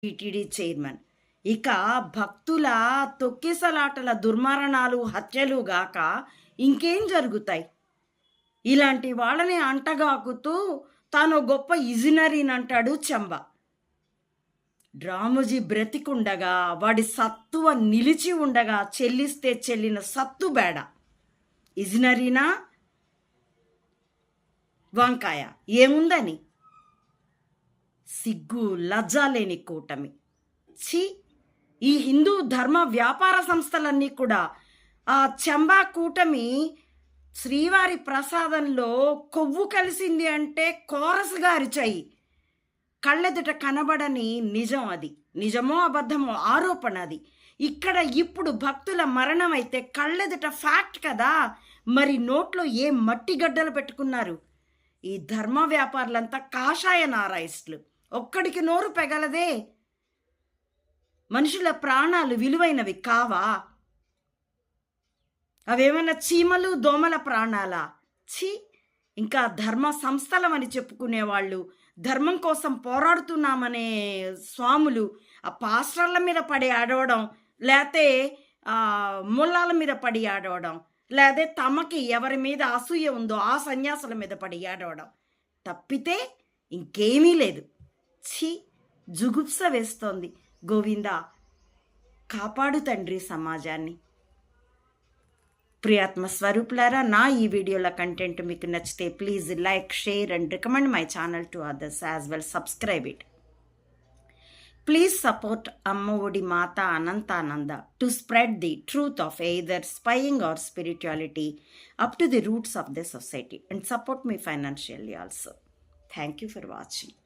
TTD chairman. ఇక భక్తుల తొక్కిసలాటల దుర్మరణాలు, హత్యలు గాక ఇంకేం జరుగుతాయి? ఇలాంటి వాళ్ళని అంటగాకుతూ తాను గొప్ప ఇజినరీనంటాడు చెంబ. రామోజీ బ్రతికుండగా వాడి సత్తువ నిలిచి ఉండగా చెల్లిస్తే చెల్లిన సత్తు బేడ. ఇజినరీనా వంకాయ ఏముందని? సిగ్గు లజ్జా లేని కూటమి. ఛీ! ఈ హిందూ ధర్మ వ్యాపార సంస్థలన్నీ కూడా ఆ చెంబా కూటమి శ్రీవారి ప్రసాదంలో కొవ్వు కలిసింది అంటే కోరసుగా అరిచాయి. కళ్ళెదుట కనబడని నిజం అది. నిజమో అబద్ధమో ఆరోపణ అది. ఇక్కడ ఇప్పుడు భక్తుల మరణం అయితే కళ్ళెదుట ఫ్యాక్ట్ కదా. మరి నోట్లో ఏ మట్టి గడ్డలు పెట్టుకున్నారు? ఈ ధర్మ వ్యాపారులంతా కాషాయ నారాయిస్టులు. ఒక్కడికి నోరు పెగలదే. మనుషుల ప్రాణాలు విలువైనవి కావా? అవేమైనా చీమలు దోమల ప్రాణాలా? ఛీ! ఇంకా ధర్మ సంస్థలమని చెప్పుకునేవాళ్ళు, ధర్మం కోసం పోరాడుతున్నామనే స్వాములు ఆ పాస్టర్ల మీద పడి ఆడవడం, లేతే ముల్లాల మీద పడి ఆడవడం, లేదా తమకి ఎవరి మీద అసూయ ఉందో ఆ సన్యాసుల మీద పడి ఆడవడం తప్పితే ఇంకేమీ లేదు. ఛీ! జుగుప్స వేస్తోంది. గోవిందా, కాపాడు తండ్రి సమాజాన్ని. ప్రియాత్మ స్వరూపులారా, నా ఈ వీడియోల కంటెంట్ మీకు నచ్చితే please like, share and recommend my channel to others as well. Subscribe it. Please support అమ్మ ఒడి మాత Anantananda to spread the truth of either spying are spirituality up to the roots of the society and support me financially also. Thank you for watching.